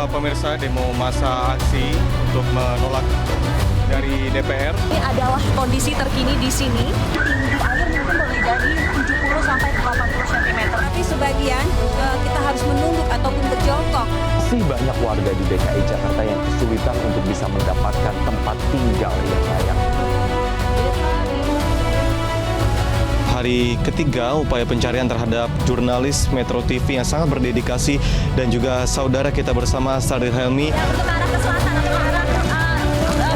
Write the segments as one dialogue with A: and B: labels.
A: pemirsa demo massa aksi untuk menolak dari DPR.
B: Ini adalah kondisi terkini di sini. Tinggi air mungkin boleh jadi 70 sampai 80 cm. Tapi sebagian kita harus menunduk ataupun berjongkok.
C: Masih banyak warga di DKI Jakarta yang kesulitan untuk bisa mendapatkan tempat tinggal yang layak.
A: Hari ketiga upaya pencarian terhadap jurnalis Metro TV yang sangat berdedikasi dan juga saudara kita bersama Sardir Helmi.
B: Untuk arah ke selatan, untuk arah ke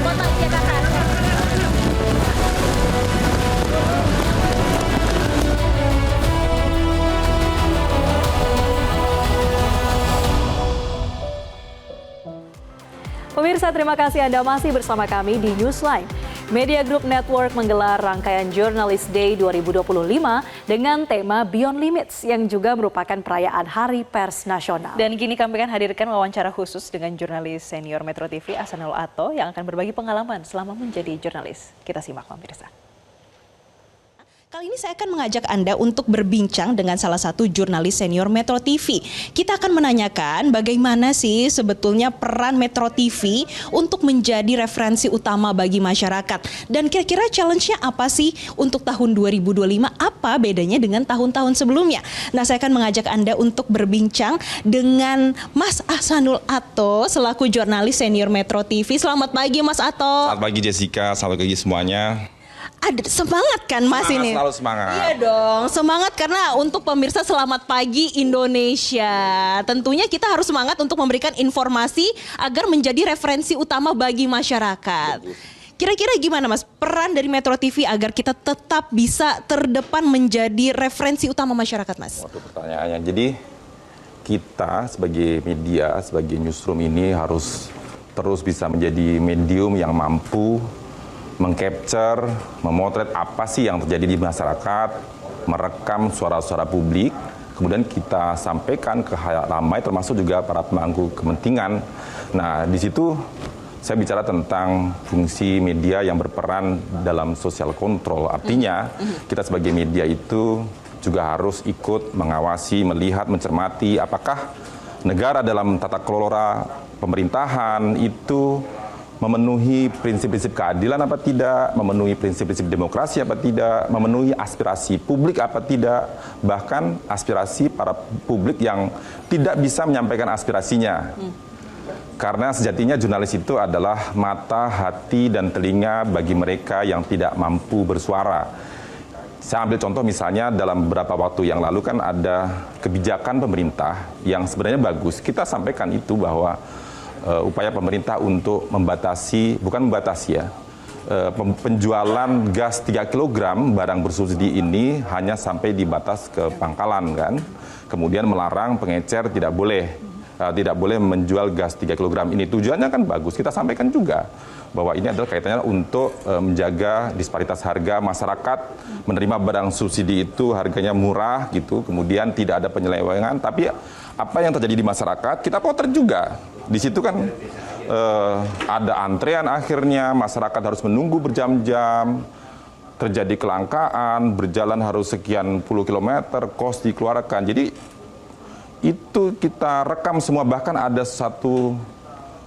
B: Kota Jakarta. Pemirsa, terima kasih Anda masih bersama kami di Newsline. Media Group Network menggelar rangkaian Journalist Day 2025 dengan tema Beyond Limits yang juga merupakan perayaan Hari Pers Nasional. Dan kini kami akan hadirkan wawancara khusus dengan jurnalis senior Metro TV Ahsanul Atto yang akan berbagi pengalaman selama menjadi jurnalis. Kita simak pemirsa.
D: Kali ini saya akan mengajak Anda untuk berbincang dengan salah satu jurnalis senior Metro TV. Kita akan menanyakan bagaimana sih sebetulnya peran Metro TV untuk menjadi referensi utama bagi masyarakat. Dan kira-kira challenge-nya apa sih untuk tahun 2025? Apa bedanya dengan tahun-tahun sebelumnya? Nah, saya akan mengajak Anda untuk berbincang dengan Mas Ahsanul Atto selaku jurnalis senior Metro TV. Selamat pagi Mas Atto.
E: Selamat pagi Jessica, selamat pagi semuanya.
D: Ada semangat kan Mas
E: Semangat,
D: ini?
E: selalu semangat.
D: Iya dong, semangat karena untuk pemirsa Selamat Pagi Indonesia. Tentunya kita harus semangat untuk memberikan informasi agar menjadi referensi utama bagi masyarakat. Kira-kira gimana Mas, peran dari Metro TV agar kita tetap bisa terdepan menjadi referensi utama masyarakat Mas?
E: Waduh, pertanyaannya. Jadi kita sebagai media, sebagai newsroom ini harus terus bisa menjadi medium yang mampu mengcapture, memotret apa sih yang terjadi di masyarakat, merekam suara-suara publik, kemudian kita sampaikan ke halayak ramai termasuk juga para pemangku kepentingan. Nah, di situ saya bicara tentang fungsi media yang berperan dalam social control. Artinya, kita sebagai media itu juga harus ikut mengawasi, melihat, mencermati apakah negara dalam tata kelola pemerintahan itu memenuhi prinsip-prinsip keadilan apa tidak, memenuhi prinsip-prinsip demokrasi apa tidak, memenuhi aspirasi publik apa tidak, bahkan aspirasi para publik yang tidak bisa menyampaikan aspirasinya. Karena sejatinya jurnalis itu adalah mata, hati, dan telinga bagi mereka yang tidak mampu bersuara. Saya ambil contoh misalnya dalam beberapa waktu yang lalu kan ada kebijakan pemerintah yang sebenarnya bagus. Kita sampaikan itu bahwa upaya pemerintah untuk membatasi, bukan membatasi ya, penjualan gas 3 kg barang bersubsidi ini hanya sampai di batas ke pangkalan kan. Kemudian melarang pengecer tidak boleh menjual gas 3 kg ini. Tujuannya kan bagus, kita sampaikan juga bahwa ini adalah kaitannya untuk menjaga disparitas harga masyarakat, menerima barang subsidi itu harganya murah gitu, kemudian tidak ada penyelewengan, tapi apa yang terjadi di masyarakat kita potret juga. Di situ kan ada antrean akhirnya, masyarakat harus menunggu berjam-jam, terjadi kelangkaan, berjalan harus sekian puluh kilometer, kos dikeluarkan. Jadi itu kita rekam semua, bahkan ada satu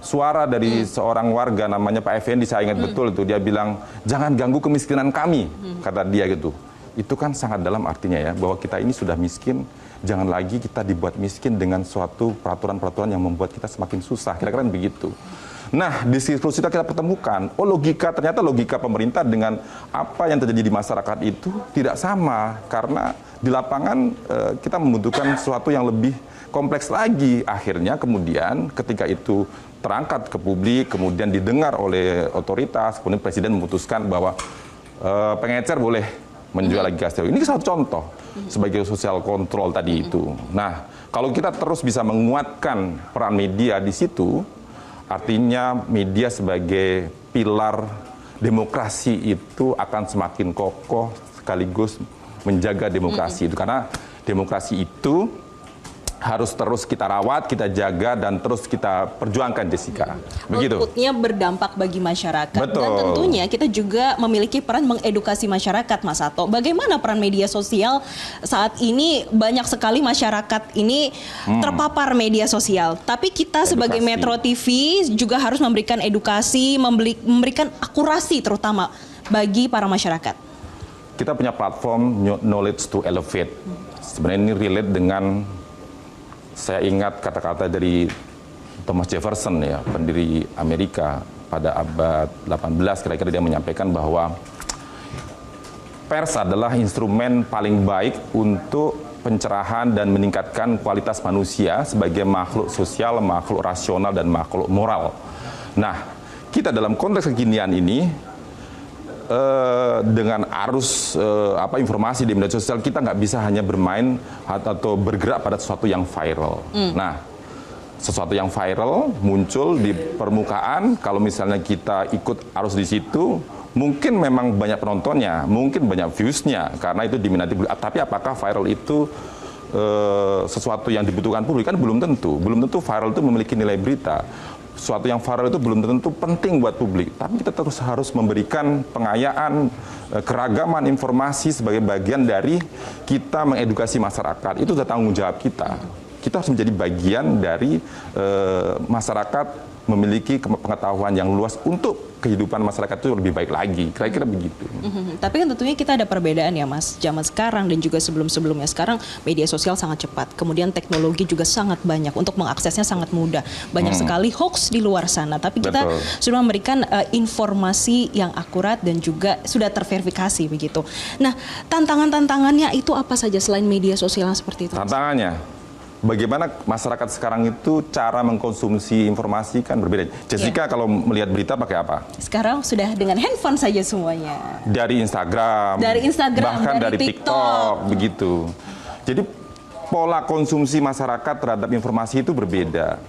E: suara dari seorang warga namanya Pak Effendi, saya ingat betul itu, dia bilang jangan ganggu kemiskinan kami, kata dia gitu. Itu kan sangat dalam artinya ya, bahwa kita ini sudah miskin, jangan lagi kita dibuat miskin dengan suatu peraturan-peraturan yang membuat kita semakin susah, kira-kira begitu. Nah, di situ kita pertemukan, ternyata logika pemerintah dengan apa yang terjadi di masyarakat itu tidak sama, karena di lapangan kita membutuhkan sesuatu yang lebih kompleks lagi. Akhirnya kemudian ketika itu terangkat ke publik, kemudian didengar oleh otoritas, kemudian Presiden memutuskan bahwa pengecer boleh menjual lagi gas. Ini satu contoh sebagai social control tadi itu. Nah, kalau kita terus bisa menguatkan peran media di situ, artinya media sebagai pilar demokrasi itu akan semakin kokoh sekaligus menjaga demokrasi itu. Karena demokrasi itu harus terus kita rawat, kita jaga, dan terus kita perjuangkan, Jessica. Begitu.
D: Outputnya berdampak bagi masyarakat.
E: Betul.
D: Dan tentunya kita juga memiliki peran mengedukasi masyarakat, Mas Sato. Bagaimana peran media sosial saat ini? Banyak sekali masyarakat ini terpapar media sosial. Tapi kita sebagai
E: Edukasi.
D: Metro TV juga harus memberikan edukasi, memberikan akurasi terutama bagi para masyarakat.
E: Kita punya platform Knowledge to Elevate. Sebenarnya ini relate dengan, saya ingat kata-kata dari Thomas Jefferson ya, pendiri Amerika pada abad 18, kira-kira dia menyampaikan bahwa pers adalah instrumen paling baik untuk pencerahan dan meningkatkan kualitas manusia sebagai makhluk sosial, makhluk rasional, dan makhluk moral. Nah, kita dalam konteks kekinian ini, dengan arus informasi di media sosial, kita nggak bisa hanya bermain atau bergerak pada sesuatu yang viral. Nah, sesuatu yang viral muncul di permukaan, kalau misalnya kita ikut arus di situ, mungkin memang banyak penontonnya, mungkin banyak viewsnya, karena itu diminati publik. Tapi apakah viral itu sesuatu yang dibutuhkan publik? Kan belum tentu. Belum tentu viral itu memiliki nilai berita. Sesuatu yang viral itu belum tentu penting buat publik, tapi kita terus harus memberikan pengayaan, keragaman informasi sebagai bagian dari kita mengedukasi masyarakat. Itu sudah tanggung jawab kita. Kita harus menjadi bagian dari masyarakat memiliki pengetahuan yang luas untuk kehidupan masyarakat itu lebih baik lagi. Kira-kira begitu.
D: Tapi kan tentunya kita ada perbedaan ya Mas, zaman sekarang dan juga sebelum-sebelumnya. Sekarang media sosial sangat cepat, kemudian teknologi juga sangat banyak, untuk mengaksesnya sangat mudah. Banyak sekali hoax di luar sana, tapi kita
E: Betul.
D: sudah memberikan informasi yang akurat dan juga sudah terverifikasi begitu. Nah, tantangan-tantangannya itu apa saja selain media sosial yang seperti itu, Mas?
E: Tantangannya, bagaimana masyarakat sekarang itu cara mengkonsumsi informasi kan berbeda. Jessica kalau melihat berita pakai apa?
D: Sekarang sudah dengan handphone saja semuanya.
E: Dari Instagram, bahkan dari TikTok, begitu. Jadi pola konsumsi masyarakat terhadap informasi itu berbeda.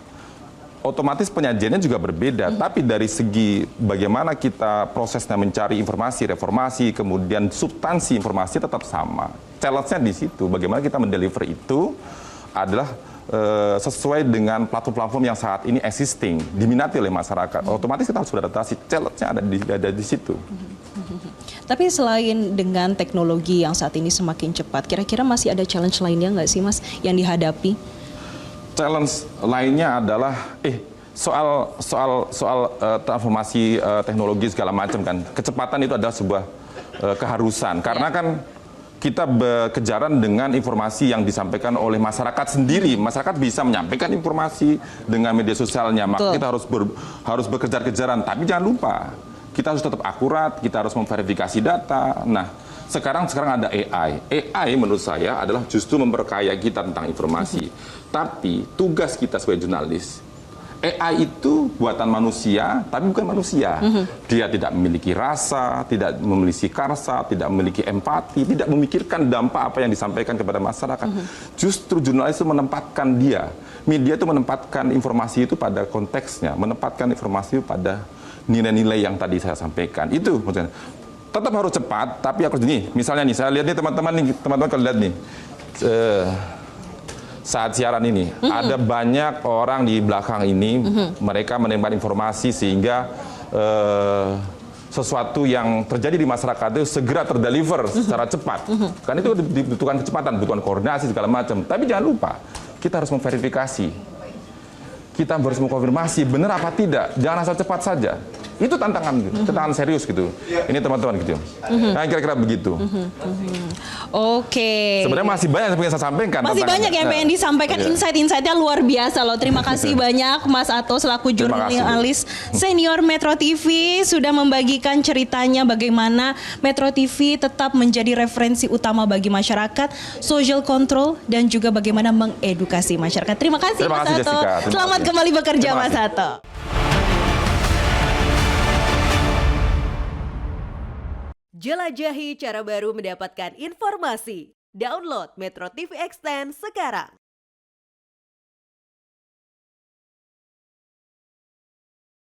E: Otomatis penyajiannya juga berbeda, tapi dari segi bagaimana kita prosesnya mencari informasi, reformasi, kemudian substansi informasi tetap sama. Challenge-nya di situ, bagaimana kita mendeliver itu adalah sesuai dengan platform-platform yang saat ini existing, diminati oleh masyarakat. Otomatis kita harus beradaptasi, challenge-nya ada di situ.
D: Tapi selain dengan teknologi yang saat ini semakin cepat, kira-kira masih ada challenge lainnya nggak sih Mas yang dihadapi?
E: Challenge lainnya adalah soal transformasi teknologi segala macam kan. Kecepatan itu adalah sebuah keharusan, karena kan kita berkejaran dengan informasi yang disampaikan oleh masyarakat sendiri. Masyarakat bisa menyampaikan informasi dengan media sosialnya, maka kita harus berkejar-kejaran. Tapi jangan lupa, kita harus tetap akurat, kita harus memverifikasi data. Nah, sekarang ada AI. AI menurut saya adalah justru memperkaya kita tentang informasi. Tapi tugas kita sebagai jurnalis, AI itu buatan manusia, tapi bukan manusia. Dia tidak memiliki rasa, tidak memiliki karsa, tidak memiliki empati, tidak memikirkan dampak apa yang disampaikan kepada masyarakat. Justru jurnalis itu menempatkan dia. Media itu menempatkan informasi itu pada konteksnya, menempatkan informasi itu pada nilai-nilai yang tadi saya sampaikan. Itu maksudnya. Tetap harus cepat, tapi aku gini, misalnya nih, saya lihat nih teman-teman kalau lihat nih. Saat siaran ini, ada banyak orang di belakang ini, mereka menemukan informasi sehingga sesuatu yang terjadi di masyarakat itu segera terdeliver secara cepat. Karena itu dibutuhkan kecepatan, dibutuhkan koordinasi segala macam. Tapi jangan lupa, kita harus memverifikasi. Kita harus mengkonfirmasi benar apa tidak, jangan asal cepat saja. Itu tantangan serius gitu. Ini teman-teman gitu. Nah, kira-kira begitu.
D: Oke.
E: Sebenarnya masih banyak yang pengen saya sampaikan.
D: Masih banyak yang pengen disampaikan, insight-insightnya luar biasa loh. Terima kasih banyak Mas Ato selaku jurnalis senior Metro TV sudah membagikan ceritanya bagaimana Metro TV tetap menjadi referensi utama bagi masyarakat, social control, dan juga bagaimana mengedukasi masyarakat. Terima kasih Mas Ato. Selamat kembali bekerja Mas Ato.
F: Jelajahi cara baru mendapatkan informasi. Download Metro TV Extend sekarang.